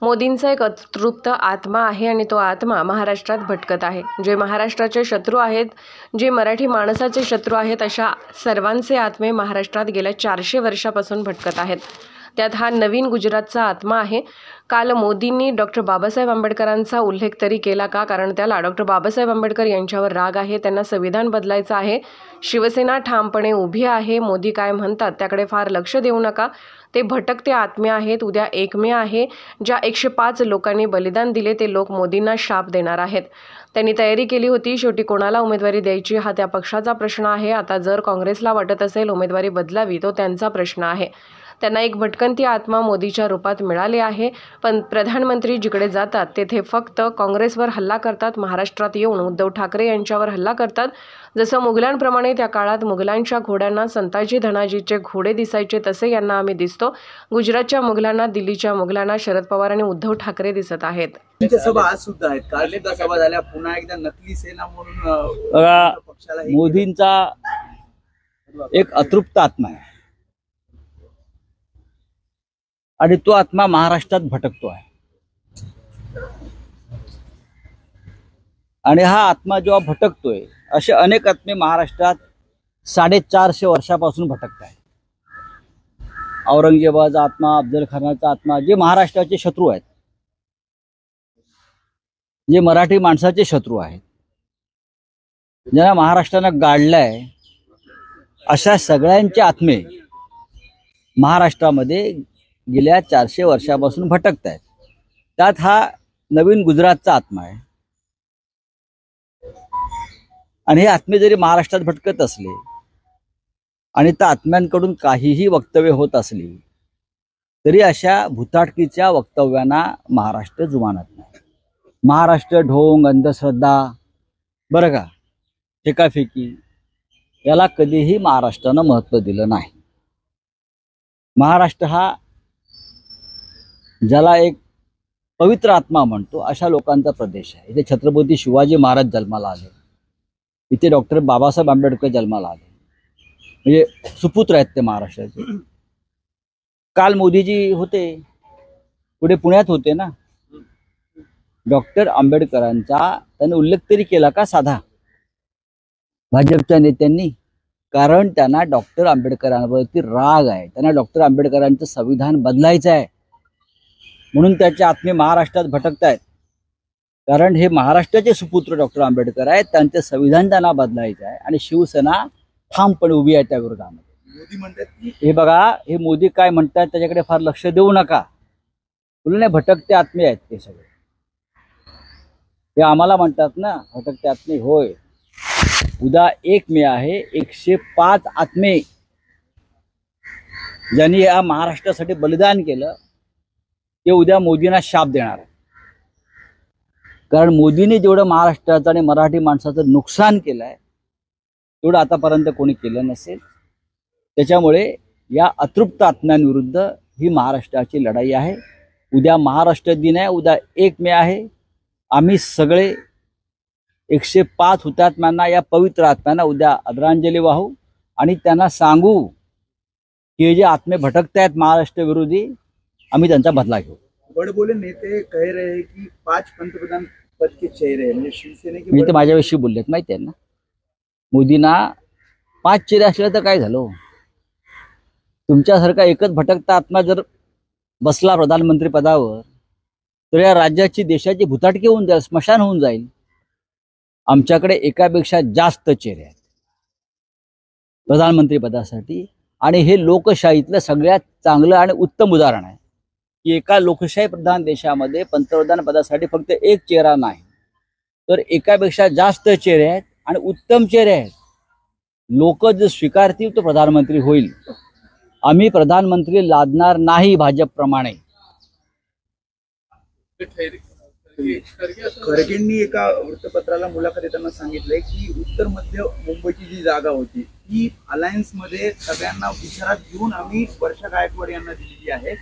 मोदींचा एक अतृप्त आत्मा आहे आणि तो आत्मा महाराष्ट्रात भटकत आहे। जे महाराष्ट्राचे शत्रू आहेत, जे मराठी माणसाचे शत्रू आहेत, अशा सर्वांचे आत्मे महाराष्ट्रात गेल्या 400 वर्षापासून भटकत आहेत। त्यात हा नवीन गुजरातचा आत्मा आहे। काल मोदींनी डॉक्टर बाबासाहेब आंबेडकरांचा उल्लेख तरी केला का? कारण त्याला डॉक्टर बाबासाहेब आंबेडकर यांच्यावर राग आहे, त्यांना संविधान बदलायचं आहे। शिवसेना ठामपणे उभी आहे। मोदी काय म्हणतात त्याकडे फार लक्ष देऊ नका, ते भटकते आत्मे आहेत। उद्या 1 मे आहे। ज्या 105 लोकांनी बलिदान दिले ते लोक मोदींना शाप देणार आहेत। त्यांनी तयारी केली होती, शेवटी कोणाला उमेदवारी द्यायची हा त्या पक्षाचा प्रश्न आहे। आता जर काँग्रेसला वाटत असेल उमेदवारी बदलावी तो त्यांचा प्रश्न आहे। त्यांना एक भटकंती आत्मा मोदीच्या रूपात मिळाली आहे, पण प्रधानमंत्री जिकडे जातात तेथे फक्त काँग्रेसवर हल्ला करतात। महाराष्ट्रात येऊन उद्धव ठाकरे यांच्यावर हल्ला करतात। जसं मुघलांप्रमाणे त्या काळात मुघलांच्या घोड्यांना संताजी धनाजीचे घोडे दिसायचे, तसे यांना आम्ही दिसतो। गुजरातच्या मुघलांना, दिल्लीच्या मुघलांना शरद पवार आणि उद्धव ठाकरे दिसत आहेत। सभा आज सुद्धा आहेत, काल सुद्धा सभा झाल्या। पुन्हा एकदा नकली सेना म्हणून मोदींचा एक अतृप्त आत्मा आहे आणि तो आत्मा महाराष्ट्रात भटकतो आहे। आणि हा आत्मा जेव्हा भटकतोय, असे अनेक आत्मे महाराष्ट्रात 450 वर्षापासून भटकत आहेत। औरंगजेबाचा आत्मा, अफजल खानाचा आत्मा, जे महाराष्ट्राचे शत्रू आहेत, जे मराठी माणसाचे शत्रू आहेत, ज्यांना महाराष्ट्रानं गाडलंय, अशा सगळ्यांचे आत्मे महाराष्ट्रामध्ये गेल्या 400 वर्षापासून भटकत आहेत। त्यात हा नवीन गुजरातचा आत्मा आहे। आणि हे आत्मे जरी महाराष्ट्रात भटकत असले आणि त्या आत्म्यांकडून काहीही वक्तव्य होत असली तरी अशा भुताटकीच्या वक्तव्यांना महाराष्ट्र जुमानत नाही। महाराष्ट्र ढोंग, अंधश्रद्धा, बरं का, फेकाफेकी, याला कधीही महाराष्ट्रानं महत्त्व दिलं नाही। महाराष्ट्र हा ज्याला एक पवित्र आत्मा म्हणतो अशा लोकांचा प्रदेश आहे। इथे छत्रपती शिवाजी महाराज जन्माला आले, इथे डॉक्टर बाबासाहेब आंबेडकर जन्माला आले, म्हणजे सुपुत्र आहेत ते महाराष्ट्राचे। काल मोदीजी होते, पुढे पुण्यात होते ना। डॉक्टर आंबेडकरांचा त्यांनी उल्लेख तरी केला का साधा भाजपच्या नेत्यांनी? कारण त्यांना डॉक्टर आंबेडकरांवरती राग आहे, त्यांना डॉक्टर आंबेडकरांचं संविधान बदलायचं आहे, म्हणून त्याचे आत्मे महाराष्ट्रात भटकत आहेत। कारण हे महाराष्ट्राचे सुपुत्र डॉक्टर आंबेडकर आहेत, त्यांचे संविधान त्यांना बदलायचं आहे आणि शिवसेना ठामपणे उभी आहे त्या विरोधामध्ये। मोदी म्हणतात की हे बघा, हे मोदी काय म्हणतात त्याच्याकडे फार लक्ष देऊ नका। तुलने भटकते आत्मे आहेत ते सगळे। हे आम्हाला म्हणतात ना भटकते आत्मे, होय। उद्या 1 मे आहे। 105 आत्मे ज्यांनी या महाराष्ट्रासाठी बलिदान केलं ते उद्या मोदींना शाप देणार आहे। कारण मोदींनी जेवढं महाराष्ट्राचं आणि मराठी माणसाचं नुकसान केलंय तेवढं आतापर्यंत कोणी केलं नसेल। त्याच्यामुळे या अतृप्त आत्म्यांविरुद्ध ही महाराष्ट्राची लढाई आहे। उद्या महाराष्ट्र दिन आहे, उद्या 1 मे आहे। आम्ही सगळे 105 हुतात्म्यांना, या पवित्र आत्म्यांना उद्या आदरांजली वाहू आणि त्यांना सांगू की हे जे आत्मे भटकत आहेत महाराष्ट्र विरोधी, आम्ही त्यांचा बदला घेऊ। बड़बोले नेते कह रहे हैं कि 5 पंतप्रधान पद के चेहरे म्हणजे शिवसेने के, म्हणजे ते माझ्याविषयी बोललेत माहिती आहे ना। मोदींना 5 चेहरे असले तर काय झालं? तुमच्यासारखा एकच भटकता आत्मा जर बसला प्रधानमंत्री पदावर तर या राज्याची, देशाची भुताटकी होऊन जाईल, स्मशान होऊन जाईल। आमच्याकडे एकापेक्षा जास्त चेहरे आहेत प्रधानमंत्री पदासाठी आणि हे लोकशाहीतलं सगळ्यात चांगलं आणि उत्तम उदाहरण आहे की एका लोकशाही प्रधान देशामध्ये पंतप्रधान पदासाठी फक्त एक चेहरा नाही तर एकापेक्षा जास्त चेहरे आहेत आणि उत्तम चेहरे आहेत। लोक जे स्वीकारतील तो प्रधानमंत्री होईल। आम्ही प्रधानमंत्री लादणार नाही भाजपप्रमाणे। खरगेंनी एका वृत्तपत्राला मुलाखत देताना सांगितलंय की उत्तर मध्य मुंबईची जी जागा होती ती अलायन्स मध्ये सगळ्यांना विचारात घेऊन आम्ही वर्षा गायकवाड यांना दिलेली आहे।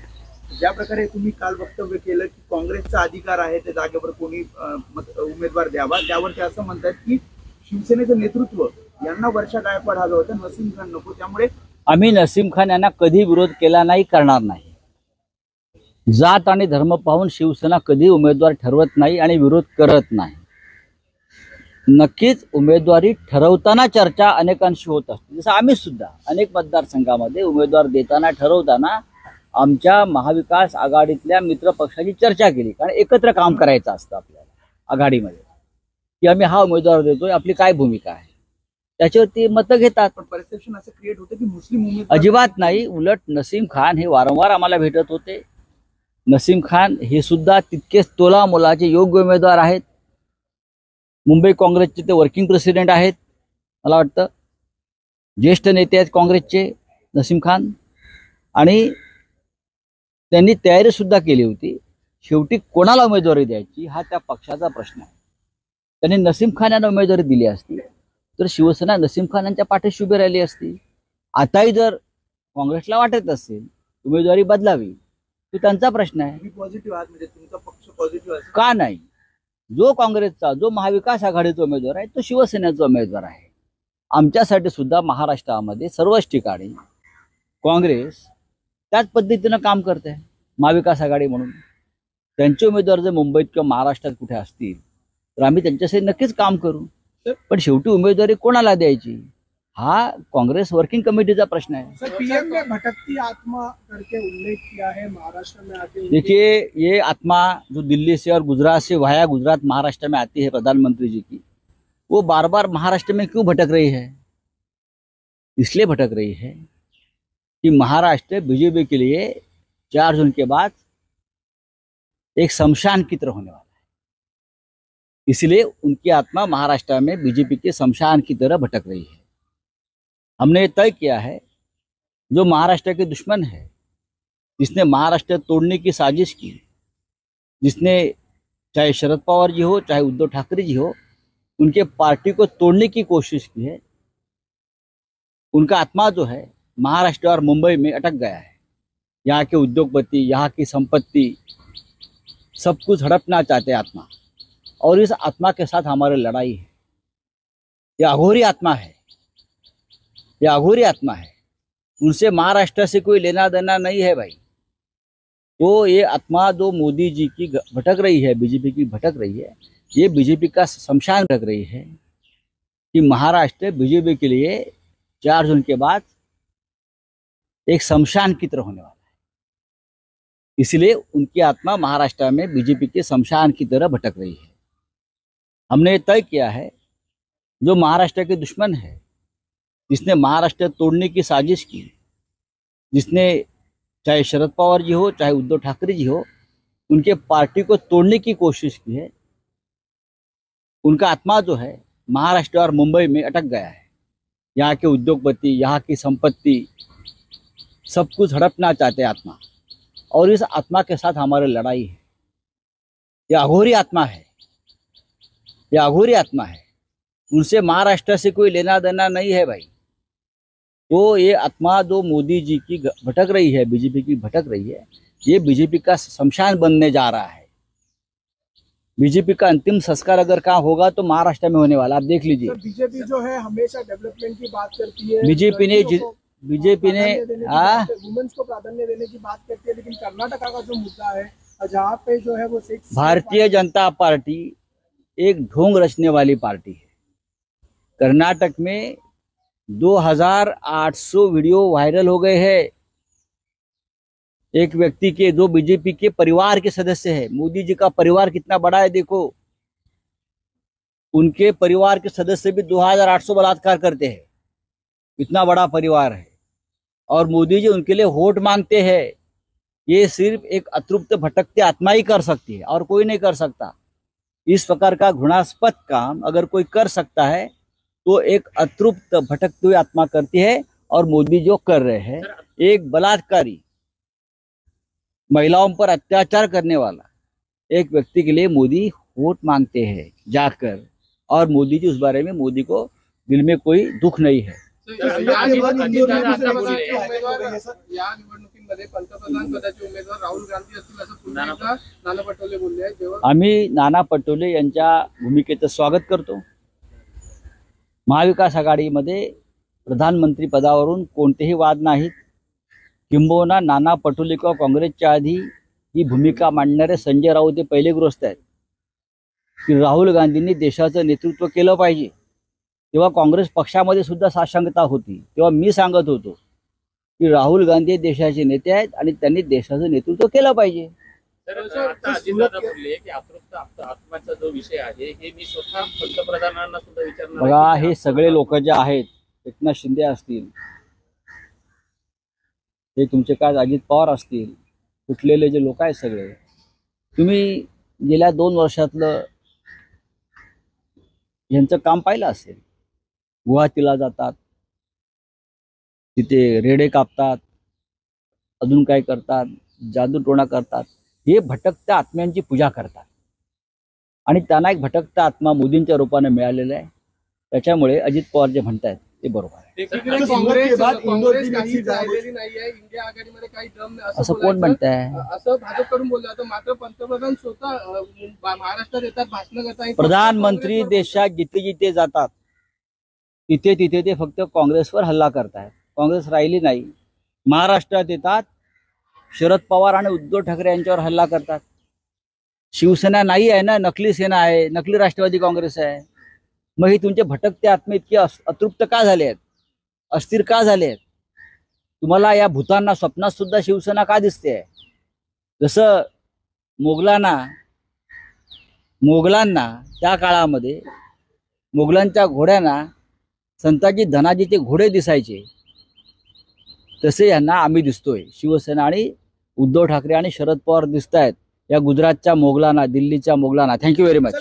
ज्या प्रकारे तुम्ही काल वक्तव्य केलं की काँग्रेसचा अधिकार आहे त्या जागेवर कोणी उमेदवार द्यावा, त्यावर ते असं म्हणतात की शिवसेनेचं नेतृत्व यांना वर्षा गायकवाड हवं होतं, नसीम खान नको। त्यामुळे आम्ही नसीम खान यांना कधी विरोध केला नाही, करणार नाही। जात आणि धर्म पाहून शिवसेना कधी उमेदवार ठरवत नाही आणि विरोध करत नाही. नक्कीच उमेदवारी ठरवताना चर्चा अनेकांशी होत असते. जसं आम्ही सुद्धा अनेक मतदारसंघामध्ये उमेदवार देताना ठरवताना आमच्या महाविकास आघाडीतल्या मित्र पक्षाची चर्चा केली, कारण एकत्र काम करायचं असतं आपल्याला आघाडीमध्ये, की आम्ही हा उमेदवार देतोय, आपली काय भूमिका आहे, त्याच्यावरती मतं घेतात. पण परसेप्शन असं क्रिएट होतं की मुस्लिम उमेदवार अजिबात नाही. उलट नसीम खान हे वारंवार आम्हाला भेटत होते. नसीम खान हे सुद्धा तितकेच तोला मोलाचे योग्य उमेदवार आहेत. मुंबई काँग्रेसचे ते वर्किंग प्रेसिडेंट आहेत. मला वाटतं ज्येष्ठ नेते आहेत काँग्रेसचे नसीम खान, आणि त्यांनी तयारी सुद्धा केली होती. शेवटी कोणाला उमेदवारी द्यायची हा त्या पक्षाचा प्रश्न आहे. त्यांनी नसीम खान यांना उमेदवारी दिली असती तर शिवसेना नसीम खान यांच्या पाठीशी उभी राहिली असती. आताही जर काँग्रेसला वाटत असेल उमेदवारी बदलावी तो त्यांचा प्रश्न आहे. तुम्ही पॉझिटिव्ह आहात, म्हणजे तुमचा पक्ष पॉझिटिव्ह आहे का नाही? जो काँग्रेसचा, जो महाविकास आघाडीचा उमेदवार आहे तो शिवसेनेचा उमेदवार आहे. आमच्यासाठी सुद्धा महाराष्ट्रामध्ये सर्वच ठिकाणी काँग्रेस त्याच पद्धतीनं काम करते महाविकास आघाडी म्हणून. त्यांचे उमेदवार जर मुंबईत किंवा महाराष्ट्रात कुठे असतील तर आम्ही त्यांच्यासाठी नक्कीच काम करू. पण शेवटी उमेदवारी कोणाला द्यायची हा कांग्रेस वर्किंग कमेटी का प्रश्न है। सर, पीएम ने भटकती आत्मा करके उल्लेख किया है महाराष्ट्र में आते हुए। देखिए, ये आत्मा जो दिल्ली से और गुजरात से वाया गुजरात महाराष्ट्र में आती है प्रधानमंत्री जी की, वो बार बार महाराष्ट्र में क्यों भटक रही है? इसलिए भटक रही है कि महाराष्ट्र बीजेपी के लिए 4 जून के बाद एक शमशान की तरह होने वाला है। इसलिए उनकी आत्मा महाराष्ट्र में बीजेपी के शमशान की तरह भटक रही है। हमने तय किया है, जो महाराष्ट्र के दुश्मन है, जिसने महाराष्ट्र तोड़ने की साजिश की, जिसने चाहे शरद पवार जी हो चाहे उद्धव ठाकरे जी हो, उनके पार्टी को तोड़ने की कोशिश की है, उनका आत्मा जो है महाराष्ट्र और मुंबई में अटक गया है। यहाँ के उद्योगपति, यहाँ की संपत्ति, सब कुछ हड़पना चाहते आत्मा, और इस आत्मा के साथ हमारी लड़ाई है। यह अघोरी आत्मा है, यह अघोरी आत्मा है। उनसे महाराष्ट्र से कोई लेना देना नहीं है भाई। तो ये आत्मा जो मोदी जी की भटक रही है, बीजेपी की भटक रही है, ये बीजेपी का शमशान भटक रही है कि महाराष्ट्र बीजेपी के लिए 4 जून के बाद एक शमशान की तरह होने वाला है। इसलिए उनकी आत्मा महाराष्ट्र में बीजेपी के शमशान की तरह भटक रही है। हमने तय किया है, जो महाराष्ट्र के दुश्मन है, जिसने महाराष्ट्र तोड़ने की साजिश की, जिसने चाहे शरद पवार जी हो चाहे उद्धव ठाकरे जी हो, उनके पार्टी को तोड़ने की कोशिश की है, उनका आत्मा जो है महाराष्ट्र और मुंबई में अटक गया है। यहाँ के उद्योगपति, यहाँ की संपत्ति, सब कुछ हड़पना चाहते आत्मा, और इस आत्मा के साथ हमारी लड़ाई है। यह अघोरी आत्मा है, यह अघोरी आत्मा है। उनसे महाराष्ट्र से कोई लेना देना नहीं है भाई। तो ये आत्मा जो मोदी जी की भटक रही है, बीजेपी की भटक रही है, ये बीजेपी का शमशान बनने जा रहा है। बीजेपी का अंतिम संस्कार अगर कहाँ होगा तो महाराष्ट्र में होने वाला, आप देख लीजिए। बीजेपी जो है हमेशा डेवलपमेंट की बात करती है, बीजेपी ने वुमेन्स को प्राधान्य देने की बात करती है, लेकिन कर्नाटका का जो मुद्दा है जहाँ पे जो है वो भारतीय जनता पार्टी एक ढोंग रचने वाली पार्टी है। कर्नाटक में 2800 वीडियो वायरल हो गए हैं एक व्यक्ति के, जो बीजेपी के परिवार के सदस्य है। मोदी जी का परिवार कितना बड़ा है देखो, उनके परिवार के सदस्य भी 2800 बलात्कार करते हैं। इतना बड़ा परिवार है, और मोदी जी उनके लिए वोट मांगते हैं। ये सिर्फ एक अतृप्त भटकते आत्मा ही कर सकती है, और कोई नहीं कर सकता। इस प्रकार का घृणास्पद काम अगर कोई कर सकता है तो एक अतृप्त भटकती हुई आत्मा करती है। और मोदी जो कर रहे हैं, एक बलात्कारी, महिलाओं पर अत्याचार करने वाला एक व्यक्ति के लिए मोदी वोट मांगते हैं जाकर, और मोदी जी उस बारे में, मोदी को दिल में कोई दुख नहीं है। या निवडणुकीमध्ये पंतप्रधान पदाचे उमेदवार राहुल गांधी असतील असं पुन्हा एकदा नाना पटोले बोलले आहेत। आम्ही नाना पटोले यांच्या भूमिकेचं स्वागत करतो। महाविकास आघाडीमध्ये प्रधानमंत्री पदावरून कोणतेही वाद नाहीत। किंबहुना नाना पटोले किंवा काँग्रेसच्या आधी ही भूमिका मांडणारे संजय राऊत हे पहिले गृहस्थ आहेत की राहुल गांधींनी देशाचं नेतृत्व केलं पाहिजे. तेव्हा काँग्रेस पक्षामध्ये सुद्धा साशंकता होती. तेव्हा मी सांगत होतो की राहुल गांधी देशाचे नेते आहेत आणि त्यांनी देशाचं नेतृत्व केलं पाहिजे. आता अजितदादा बोलले की अतृप्त आत्माचा जो विषय आहे हे मी स्वतः पंतप्रधानांना सुद्धा विचारणार बघा, आहे. हे सगळे लोक जे आहेत, एकनाथ शिंदे असतील, हे तुमचे काय अजित पवार असतील, कुठलेले जे लोक आहेत सगळे, तुम्ही गेल्या 2 वर्षातलं यांचं काम पाहिलं असेल. गुवाहाटीला जातात, तिथे रेडे कापतात, अजून काय करतात, जादूटोणा करतात. हे भटकत्या आत्म्यांची पूजा करतात आणि त्यांना एक भटकता आत्मा मोदींच्या रूपाने मिळालेला आहे. त्याच्यामुळे अजित पवार जे म्हणतायत ते बरोबर आहे. एकीकडे काँग्रेस काही राहिलेली नाहीये, इंडिया आघाडीमध्ये काही दम नाही असं कोण बोलायचं. म्हणताय? असं भाजपकडून बोललं जातं. मात्र पंतप्रधान स्वतः महाराष्ट्रात येतात, भाषण करतात. प्रधानमंत्री देशात जिथे जिथे जातात तिथे तिथे ते फक्त काँग्रेसवर हल्ला करतायत. काँग्रेस राहिली नाही. महाराष्ट्रात येतात, शरद पवार आणि उद्धव ठाकरे यांच्यावर हल्ला करतात. शिवसेना नाही आहे ना, नकली सेना आहे, नकली राष्ट्रवादी काँग्रेस आहे. मग हे तुमचे भटकते आत्मे इतके अतृप्त का झाले आहेत, अस्थिर का झाले आहेत? तुम्हाला या भूतांना स्वप्नात सुद्धा शिवसेना का दिसते? जसं मोगलांना त्या काळामध्ये मोगलांच्या घोड्यांना संताजी धनाजीचे घोडे दिसायचे, तसे यांना आम्ही दिसतोय. शिवसेना आणि उद्धव ठाकरे आणि शरद पवार दिसत आहेत या गुजरातच्या मोगलांना, दिल्लीच्या मोगलांना. Thank you very much.